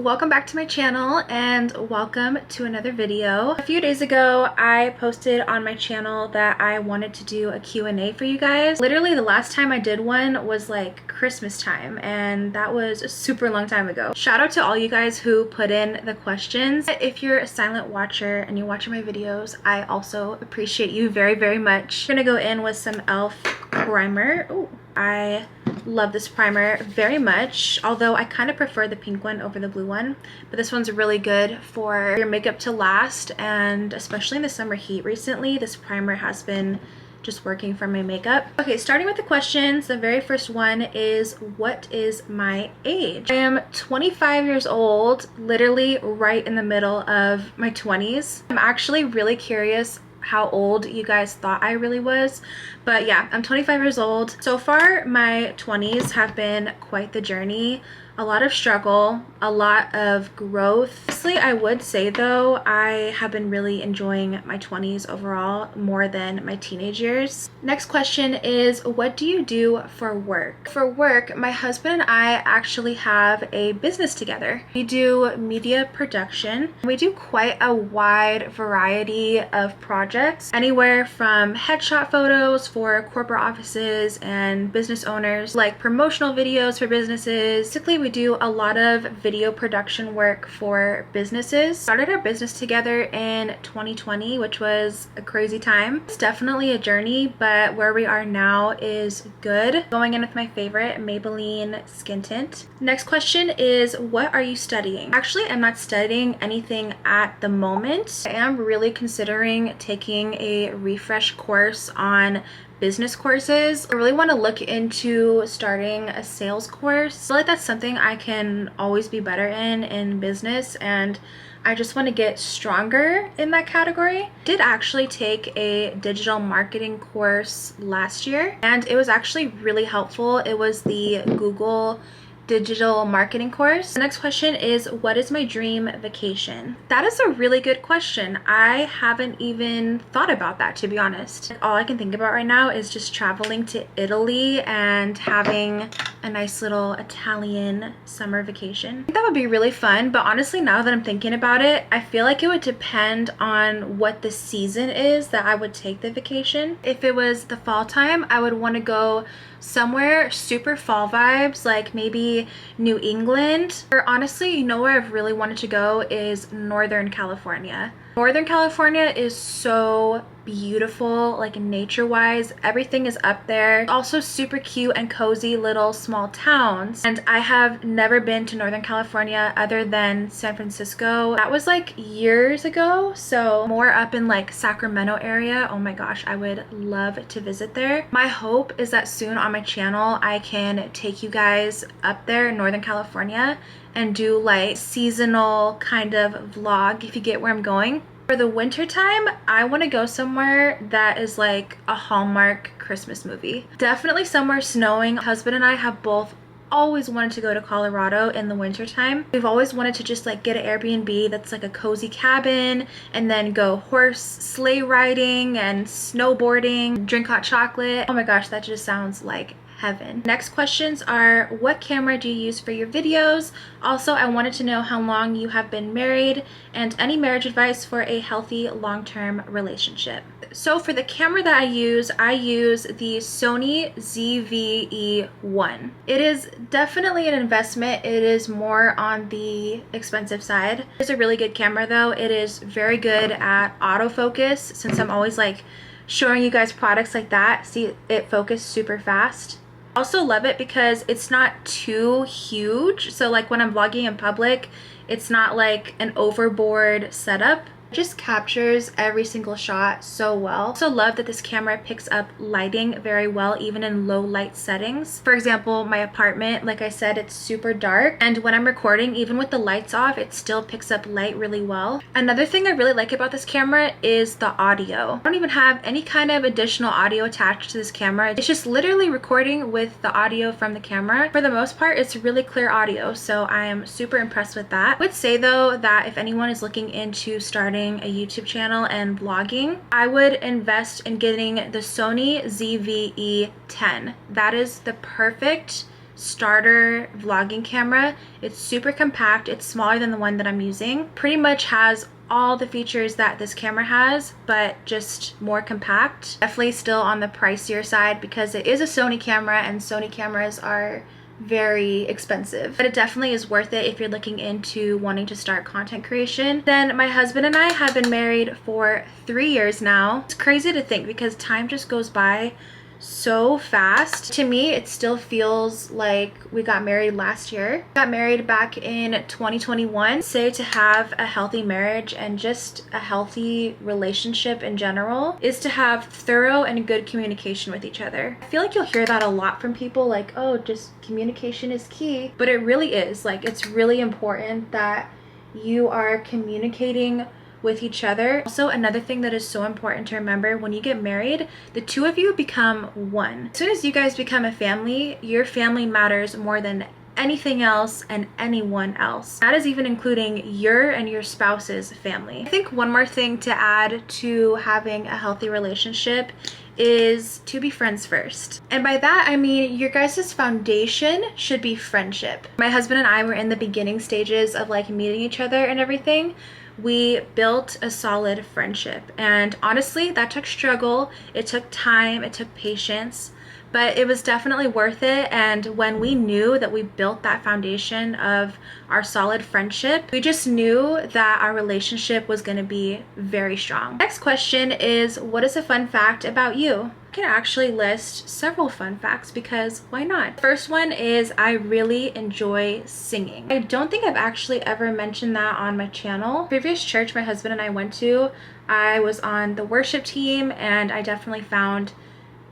welcome back to my channel and welcome to another video. A few days ago I posted on my channel that I wanted to do a Q&A for you guys. Literally the last time I did one was like Christmas time, and that was a super long time ago. Shout out to all you guys who put in the questions. If you're a silent watcher and you're watching my videos, I also appreciate you very much. I'm gonna go in with some e.l.f. primer. Oh, I love this primer very much, although I kind of prefer the pink one over the blue one, but this one's really good for your makeup to last, and especially in the summer heat recently, this primer has been just working for my makeup. Okay, starting with the questions, the very first one is, what is my age? I am 25 years old, literally right in the middle of my 20s. I'm actually really curious how old you guys thought I really was, but yeah, I'm 25 years old. So far my 20s have been quite the journey, a lot of struggle, a lot of growth. Honestly, I would say though, I have been really enjoying my 20s overall more than my teenage years. Next question is, what do you do for work? For work, my husband and I actually have a business together. We do media production. We do quite a wide variety of projects, anywhere from headshot photos for corporate offices and business owners, like promotional videos for businesses. Basically, we do a lot of video production work for businesses. Started our business together in 2020, which was a crazy time. It's definitely a journey, but where we are now is good. Going in with my favorite Maybelline skin tint. Next question is, what are you studying? Actually, I'm not studying anything at the moment. I am really considering taking a refresh course on business courses. I really want to look into starting a sales course. I feel like that's something I can always be better in business, and I just want to get stronger in that category. I did actually take a digital marketing course last year, and it was actually really helpful. It was the Google digital marketing course. The next question is, what is my dream vacation? That is a really good question. I haven't even thought about that, to be honest. All I can think about right now is just traveling to Italy and having a nice little Italian summer vacation. I think that would be really fun, but honestly, now that I'm thinking about it, I feel like it would depend on what the season is that I would take the vacation. If it was the fall time, I would want to go somewhere super fall vibes, like maybe New England. Or honestly, you know where I've really wanted to go is Northern California. Northern California is so beautiful, like nature wise, everything is up there. Also super cute and cozy little small towns, and I have never been to Northern California other than San Francisco. That was like years ago, so more up in like Sacramento area. Oh my gosh, I would love to visit there. My hope is that soon on my channel I can take you guys up there in Northern California and do like seasonal kind of vlog, if you get where I'm going. For the winter time, I want to go somewhere that is like a Hallmark Christmas movie. Definitely somewhere snowing. My husband and I have both always wanted to go to Colorado in the winter time. We've always wanted to just like get an Airbnb that's like a cozy cabin, and then go horse sleigh riding and snowboarding, drink hot chocolate. Oh my gosh, that just sounds like heaven. Next questions are, what camera do you use for your videos? Also, I wanted to know how long you have been married and any marriage advice for a healthy long-term relationship. So for the camera that I use the Sony ZV-E1. It is definitely an investment. It is more on the expensive side. It's a really good camera though. It is very good at autofocus, since I'm always like showing you guys products like that. See, it focused super fast. Also love it because it's not too huge, so like when I'm vlogging in public, it's not like an overboard setup. It just captures every single shot so well. Also love that this camera picks up lighting very well, even in low light settings. For example, my apartment, like I said, it's super dark, and when I'm recording, even with the lights off, it still picks up light really well. Another thing I really like about this camera is the audio. I don't even have any kind of additional audio attached to this camera. It's just literally recording with the audio from the camera. For the most part, it's really clear audio, so I am super impressed with that. I would say though that if anyone is looking into starting a YouTube channel and vlogging, I would invest in getting the Sony ZV-E10. That is the perfect starter vlogging camera. It's super compact. It's smaller than the one that I'm using. Pretty much has all the features that this camera has, but just more compact. Definitely still on the pricier side because it is a Sony camera, and Sony cameras are very expensive, but it definitely is worth it if you're looking into wanting to start content creation. Then my husband and I have been married for 3 years now. It's crazy to think because time just goes by so fast. To me, it still feels like we got married last year. Got married back in 2021. Say to have a healthy marriage and just a healthy relationship in general is to have thorough and good communication with each other. I feel like you'll hear that a lot from people, like, oh, just communication is key, but it really is. Like, it's really important that you are communicating with each other. Also, another thing that is so important to remember, when you get married, the two of you become one. As soon as you guys become a family, your family matters more than anything else and anyone else. That is even including your and your spouse's family. I think one more thing to add to having a healthy relationship is to be friends first. And by that, I mean your guys' foundation should be friendship. My husband and I were in the beginning stages of like meeting each other and everything. We built a solid friendship, and honestly, that took struggle, it took time, it took patience, but it was definitely worth it. And when we knew that we built that foundation of our solid friendship, we just knew that our relationship was going to be very strong. Next question is, what is a fun fact about you? I can actually list several fun facts because why not? First one is I really enjoy singing. I don't think I've actually ever mentioned that on my channel. Previous church my husband and I went to, I was on the worship team, and I definitely found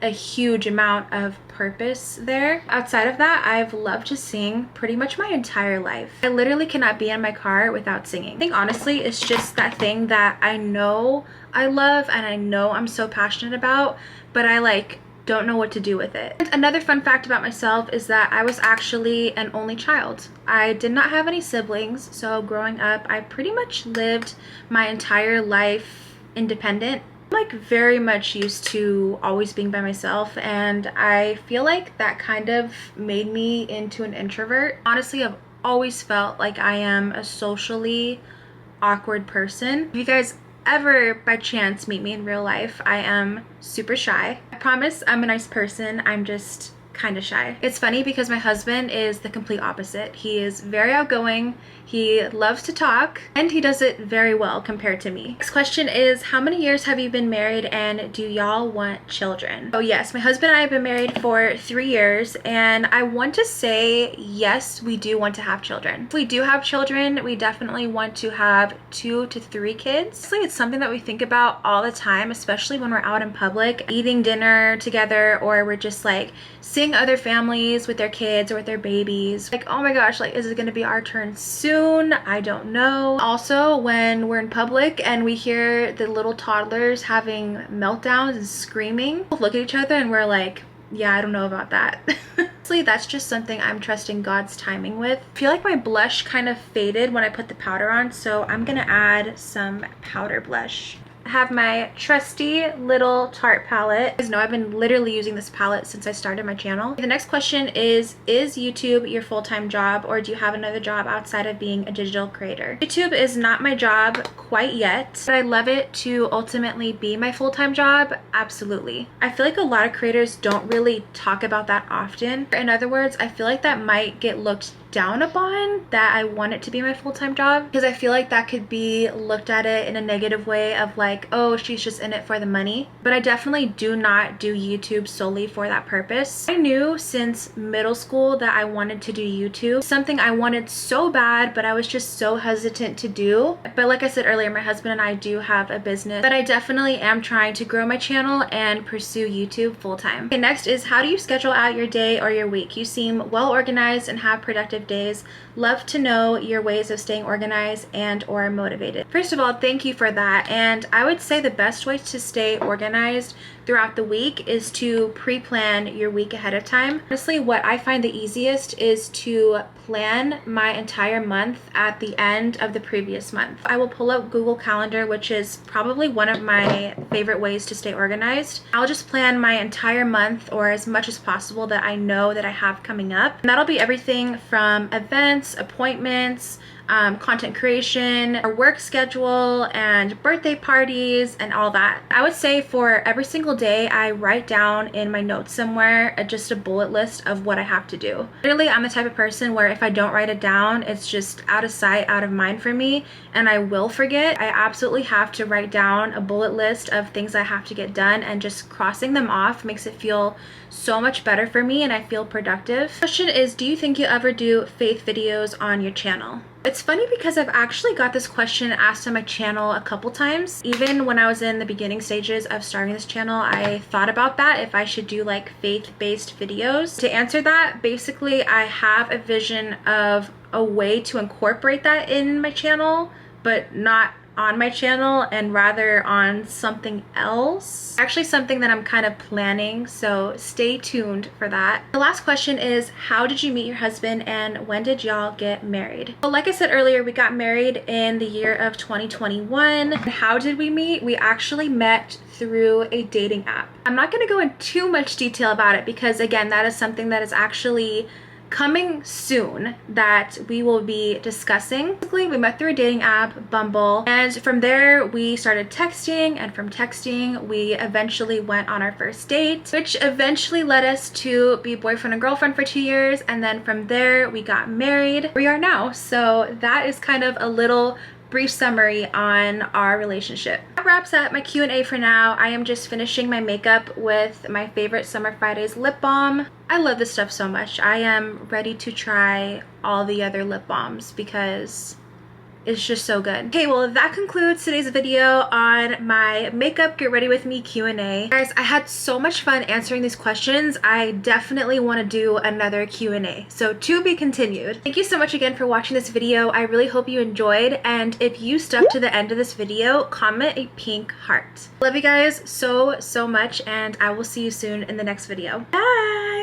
a huge amount of purpose there. Outside of that, I've loved to sing pretty much my entire life. I literally cannot be in my car without singing. I think honestly it's just that thing that I know I love and I know I'm so passionate about, but I like don't know what to do with it. And another fun fact about myself is that I was actually an only child. I did not have any siblings, so growing up I pretty much lived my entire life independent. I'm like very much used to always being by myself, and I feel like that kind of made me into an introvert. Honestly, I've always felt like I am a socially awkward person. If you guys ever by chance meet me in real life, I am super shy. I promise I'm a nice person, I'm just kind of shy. It's funny because my husband is the complete opposite. He is very outgoing, he loves to talk, and he does it very well compared to me. Next question is, how many years have you been married and do y'all want children? Oh yes, my husband and I have been married for 3 years, and I want to say yes, we do want to have children. If we do have children, we definitely want to have 2 to 3 kids. Honestly, it's something that we think about all the time, especially when we're out in public eating dinner together, or we're just like seeing other families with their kids or with their babies. Like, oh my gosh, like, is it gonna be our turn soon? I don't know. Also, when we're in public and we hear the little toddlers having meltdowns and screaming, we'll look at each other and we're like, yeah, I don't know about that. Honestly, that's just something I'm trusting God's timing with. I feel like my blush kind of faded when I put the powder on, so I'm gonna add some powder blush. I have my trusty little Tarte palette. You guys know I've been literally using this palette since I started my channel. The next question is YouTube your full-time job, or do you have another job outside of being a digital creator? YouTube is not my job quite yet, but I love it to ultimately be my full-time job. Absolutely. I feel like a lot of creators don't really talk about that often. In other words, I feel like that might get looked down upon, that I want it to be my full-time job, because I feel like that could be looked at it in a negative way of like, oh, she's just in it for the money. But I definitely do not do YouTube solely for that purpose. I knew since middle school that I wanted to do YouTube, something I wanted so bad, but I was just so hesitant to do. But like I said earlier, my husband and I do have a business, but I definitely am trying to grow my channel and pursue YouTube full-time. Okay, next is, how do you schedule out your day or your week? You seem well organized and have productive days. Love to know your ways of staying organized and or motivated. First of all, thank you for that. And I would say the best way to stay organized throughout the week is to pre-plan your week ahead of time. Honestly, what I find the easiest is to plan my entire month at the end of the previous month. I will pull up Google Calendar, which is probably one of my favorite ways to stay organized. I'll just plan my entire month, or as much as possible that I know that I have coming up. And that'll be everything from events, appointments, content creation, our work schedule, and birthday parties, and all that. I would say for every single day, I write down in my notes somewhere just a bullet list of what I have to do. Literally, I'm the type of person where if I don't write it down, it's just out of sight, out of mind for me, and I will forget. I absolutely have to write down a bullet list of things I have to get done, and just crossing them off makes it feel so much better for me, and I feel productive. The question is, do you think you'll ever do faith videos on your channel? It's funny because I've actually got this question asked on my channel a couple times. Even when I was in the beginning stages of starting this channel, I thought about that, if I should do like faith-based videos. To answer that, basically I have a vision of a way to incorporate that in my channel, but not on my channel, and rather on something else. Actually something that I'm kind of planning, so stay tuned for that. The last question is, how did you meet your husband and when did y'all get married? Well, like I said earlier, we got married in the year of 2021. How did we meet? We actually met through a dating app. I'm not going to go into too much detail about it because, again, that is something that is actually coming soon that we will be discussing. Basically, we met through a dating app, Bumble, and from there we started texting, and from texting we eventually went on our first date, which eventually led us to be boyfriend and girlfriend for 2 years, and then from there we got married. We are now. So that is kind of a little brief summary on our relationship. That wraps up my Q&A for now. I am just finishing my makeup with my favorite Summer Fridays lip balm. I love this stuff so much. I am ready to try all the other lip balms because it's just so good. Okay, well, that concludes today's video on my makeup get ready with me Q&A. Guys, I had so much fun answering these questions. I definitely want to do another Q&A, so to be continued. Thank you so much again for watching this video. I really hope you enjoyed, and if you stuck to the end of this video, comment a pink heart. Love you guys so much, and I will see you soon in the next video. Bye!